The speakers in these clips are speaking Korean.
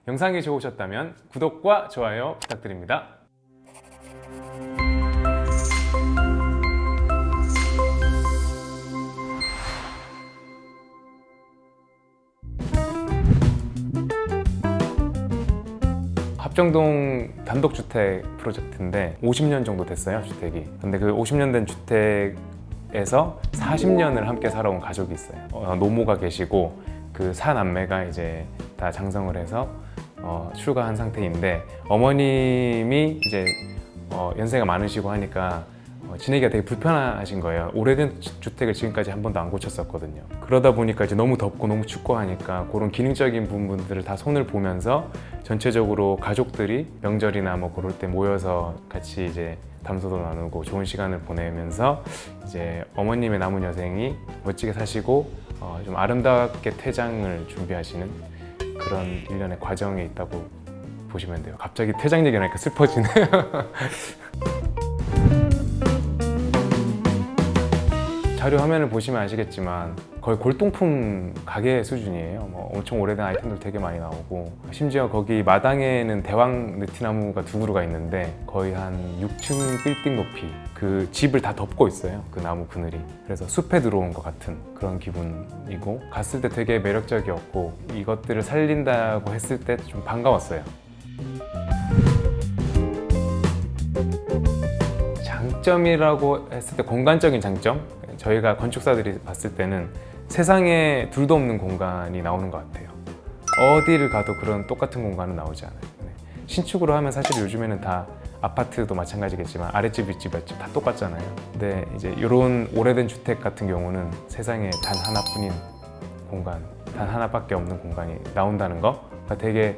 영상이 좋으셨다면 구독과 좋아요 부탁드립니다. 합정동 단독주택 프로젝트인데 50년 정도 됐어요, 주택이. 근데 그 50년 된 주택에서 40년을 함께 살아온 가족이 있어요. 노모가 계시고 그 사남매가 이제 다 장성을 해서 출가한 상태인데, 어머님이 이제 연세가 많으시고 하니까 지내기가 되게 불편하신 거예요. 오래된 주택을 지금까지 한 번도 안 고쳤었거든요. 그러다 보니까 이제 너무 덥고 너무 춥고 하니까 그런 기능적인 부분들을 다 손을 보면서 전체적으로 가족들이 명절이나 뭐 그럴 때 모여서 같이 이제 담소도 나누고 좋은 시간을 보내면서 이제 어머님의 남은 여생이 멋지게 사시고 좀 아름답게 퇴장을 준비하시는 그런 일련의 과정에 있다고 보시면 돼요. 갑자기 퇴장 얘기하니까 슬퍼지네요. 자료 화면을 보시면 아시겠지만 거의 골동품 가게 수준이에요. 엄청 오래된 아이템들 되게 많이 나오고, 심지어 거기 마당에는 대왕 느티나무가 두 그루가 있는데 거의 한 6층 빌딩 높이 그 집을 다 덮고 있어요, 그 나무 그늘이. 그래서 숲에 들어온 것 같은 그런 기분이고, 갔을 때 되게 매력적이었고, 이것들을 살린다고 했을 때 좀 반가웠어요. 장점이라고 했을 때 공간적인 장점? 저희가 건축사들이 봤을 때는 세상에 둘도 없는 공간이 나오는 것 같아요. 어디를 가도 그런 똑같은 공간은 나오지 않아요. 신축으로 하면 사실 요즘에는 다 아파트도 마찬가지겠지만 아랫집, 윗집, 옆집 다 똑같잖아요. 근데 이제 이런 오래된 주택 같은 경우는 세상에 단 하나뿐인 공간, 단 하나밖에 없는 공간이 나온다는 거가 되게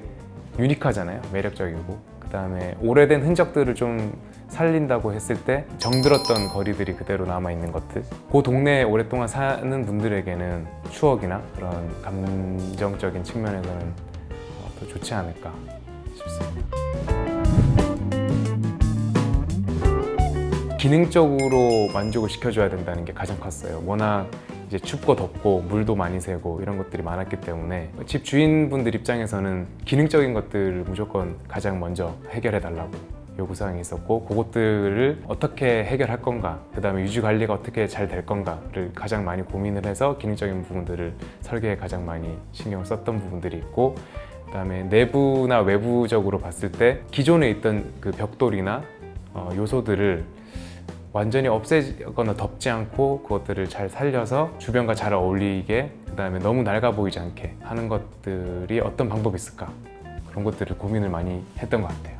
유니크하잖아요. 매력적이고, 그 다음에 오래된 흔적들을 좀 살린다고 했을 때 정들었던 거리들이 그대로 남아있는 것들, 그 동네에 오랫동안 사는 분들에게는 추억이나 그런 감정적인 측면에서는 더 좋지 않을까 싶습니다. 기능적으로 만족을 시켜줘야 된다는 게 가장 컸어요. 워낙 이제 춥고 덥고 물도 많이 새고 이런 것들이 많았기 때문에 집 주인분들 입장에서는 기능적인 것들을 무조건 가장 먼저 해결해 달라고 요구사항이 있었고, 그것들을 어떻게 해결할 건가, 그 다음에 유지 관리가 어떻게 잘 될 건가를 가장 많이 고민을 해서 기능적인 부분들을 설계에 가장 많이 신경을 썼던 부분들이 있고, 그 다음에 내부나 외부적으로 봤을 때 기존에 있던 그 벽돌이나 요소들을 완전히 없애거나 덮지 않고 그것들을 잘 살려서 주변과 잘 어울리게, 그 다음에 너무 낡아 보이지 않게 하는 것들이 어떤 방법이 있을까, 그런 것들을 고민을 많이 했던 것 같아요.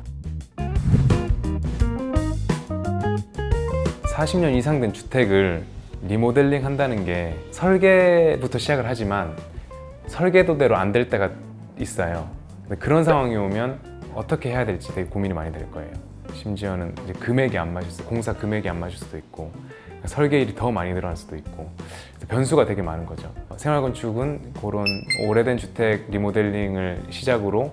40년 이상 된 주택을 리모델링 한다는 게 설계부터 시작을 하지만 설계도대로 안 될 때가 있어요. 근데 그런 상황이 오면 어떻게 해야 될지 되게 고민이 많이 될 거예요. 심지어는 이제 금액이 안 맞을 수도, 공사 금액이 안 맞을 수도 있고, 설계일이 더 많이 늘어날 수도 있고, 변수가 되게 많은 거죠. 생활건축은 그런 오래된 주택 리모델링을 시작으로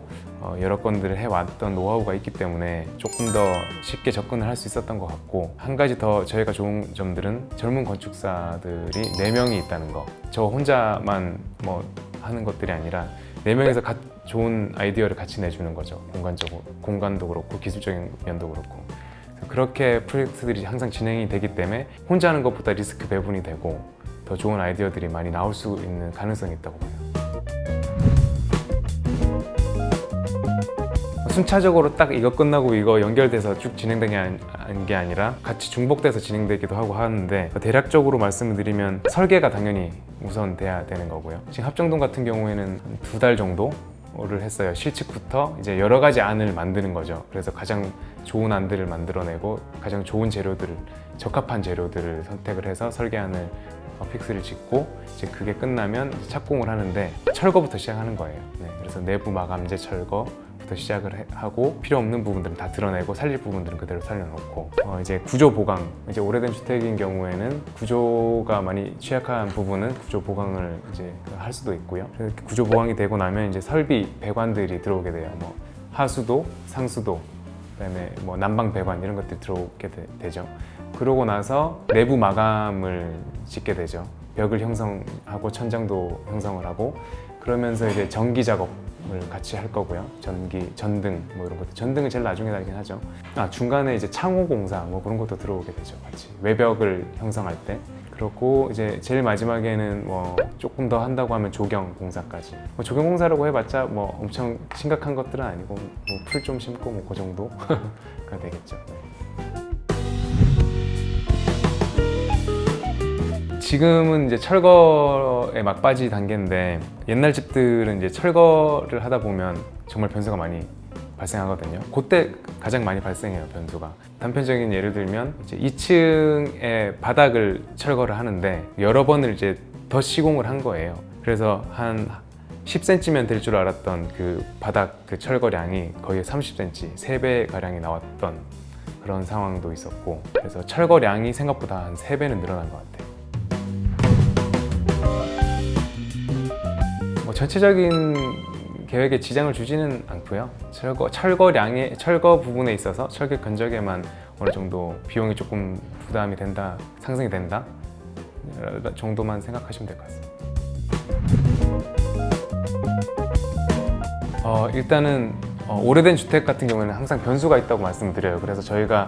여러 건들을 해왔던 노하우가 있기 때문에 조금 더 쉽게 접근을 할 수 있었던 것 같고, 한 가지 더 저희가 좋은 점들은 젊은 건축사들이 4명이 있다는 거. 저 혼자만 뭐 하는 것들이 아니라 4명에서 좋은 아이디어를 같이 내주는 거죠. 공간적으로, 공간도 그렇고 기술적인 면도 그렇고. 그렇게 프로젝트들이 항상 진행이 되기 때문에 혼자 하는 것보다 리스크 배분이 되고 더 좋은 아이디어들이 많이 나올 수 있는 가능성이 있다고 봐요. 순차적으로 딱 이거 끝나고 이거 연결돼서 쭉 진행되는 게 아니라 같이 중복돼서 진행되기도 하고 하는데, 대략적으로 말씀을 드리면 설계가 당연히 우선 돼야 되는 거고요. 지금 합정동 같은 경우에는 2달 정도를 했어요. 실측부터 이제 여러 가지 안을 만드는 거죠. 그래서 가장 좋은 안들을 만들어내고 가장 좋은 재료들을, 적합한 재료들을 선택을 해서 설계안을 픽스를 짓고, 이제 그게 끝나면 이제 착공을 하는데 철거부터 시작하는 거예요. 그래서 내부 마감재 철거부터 시작을 하고, 필요 없는 부분들은 다 드러내고 살릴 부분들은 그대로 살려놓고, 이제 구조 보강, 이제 오래된 주택인 경우에는 구조가 많이 취약한 부분은 구조 보강을 이제 할 수도 있고요. 구조 보강이 되고 나면 이제 설비 배관들이 들어오게 돼요. 뭐 하수도, 상수도, 그다음에 뭐 난방 배관 이런 것들이 들어오게 되죠. 그러고 나서 내부 마감을 짓게 되죠. 벽을 형성하고 천장도 형성을 하고, 그러면서 이제 전기 작업 같이 할 거고요. 전기, 전등 뭐 이런 것들. 전등은 제일 나중에 달긴 하죠. 중간에 이제 창호 공사 뭐 그런 것도 들어오게 되죠. 같이 외벽을 형성할 때. 그렇고 이제 제일 마지막에는 뭐 조금 더 한다고 하면 조경 공사까지. 뭐 조경 공사라고 해봤자 뭐 엄청 심각한 것들은 아니고 뭐 풀 좀 심고 뭐 그 정도가 되겠죠. 지금은 이제 철거에 막바지 단계인데 옛날 집들은 이제 철거를 하다 보면 정말 변수가 많이 발생하거든요. 그때 가장 많이 발생해요, 변수가. 단편적인 예를 들면 이제 2층의 바닥을 철거를 하는데 여러 번을 이제 더 시공을 한 거예요. 그래서 한 10cm면 될 줄 알았던 그 바닥 그 철거량이 거의 30cm, 3배 가량이 나왔던 그런 상황도 있었고, 그래서 철거량이 생각보다 한 3배는 늘어난 것 같아요. 뭐 전체적인 계획에 지장을 주지는 않고요. 철거 부분에 있어서 철거 견적에만 어느 정도 비용이 조금 부담이 된다, 상승이 된다 정도만 생각하시면 될 것 같습니다. 일단은 오래된 주택 같은 경우에는 항상 변수가 있다고 말씀드려요. 그래서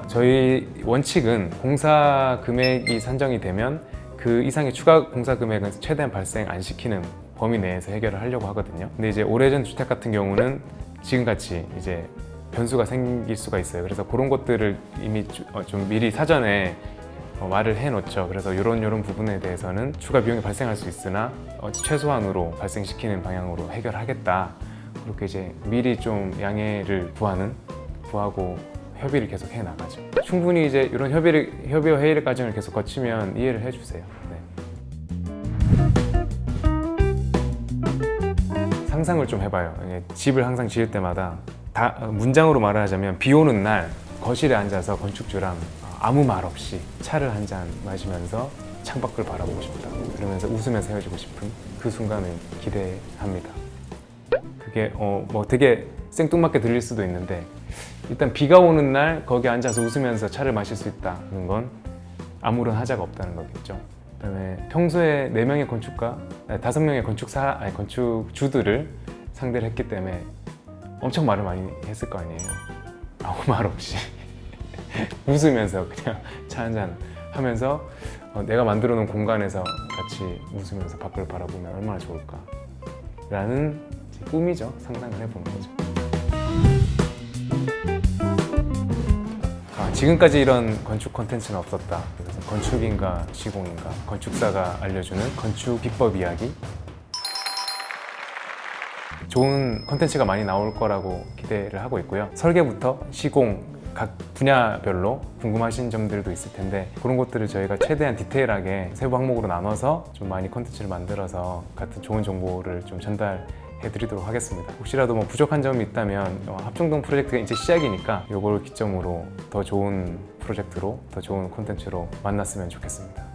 저희 원칙은 공사 금액이 산정이 되면 그 이상의 추가 공사 금액은 최대한 발생 안 시키는 범위 내에서 해결을 하려고 하거든요. 근데 이제 오래전 주택 같은 경우는 지금같이 이제 변수가 생길 수가 있어요. 그래서 그런 것들을 이미 좀 미리 사전에 말을 해놓죠. 그래서 이런 부분에 대해서는 추가 비용이 발생할 수 있으나 최소한으로 발생시키는 방향으로 해결하겠다. 그렇게 이제 미리 좀 양해를 구하고 협의를 계속 해 나가죠. 충분히 이제 이런 협의와 회의 과정을 계속 거치면 이해를 해주세요. 상상을 좀 해봐요. 집을 항상 지을 때마다 문장으로 말을 하자면 비 오는 날 거실에 앉아서 건축주랑 아무 말 없이 차를 한 잔 마시면서 창밖을 바라보고 싶다. 그러면서 웃으면서 헤어지고 싶은 그 순간을 기대합니다. 그게 뭐 되게 생뚱맞게 들릴 수도 있는데 일단 비가 오는 날 거기 앉아서 웃으면서 차를 마실 수 있다는 건 아무런 하자가 없다는 거겠죠. 그다음에 평소에 4명의 건축가, 5명의 건축주들을 상대를 했기 때문에 엄청 말을 많이 했을 거 아니에요. 아무 말 없이 웃으면서 그냥 차 한잔 하면서 내가 만들어 놓은 공간에서 같이 웃으면서 밖을 바라보면 얼마나 좋을까 라는 꿈이죠. 상상을 해보는 거죠. 지금까지 이런 건축 콘텐츠는 없었다. 그래서 건축인가 시공인가 건축사가 알려주는 건축 비법 이야기. 좋은 콘텐츠가 많이 나올 거라고 기대를 하고 있고요. 설계부터 시공 각 분야별로 궁금하신 점들도 있을 텐데 그런 것들을 저희가 최대한 디테일하게 세부 항목으로 나눠서 좀 많이 콘텐츠를 만들어서 같은 좋은 정보를 좀 전달해드리도록 하겠습니다. 혹시라도 뭐 부족한 점이 있다면 합정동 프로젝트가 이제 시작이니까 이걸 기점으로 더 좋은 프로젝트로 더 좋은 콘텐츠로 만났으면 좋겠습니다.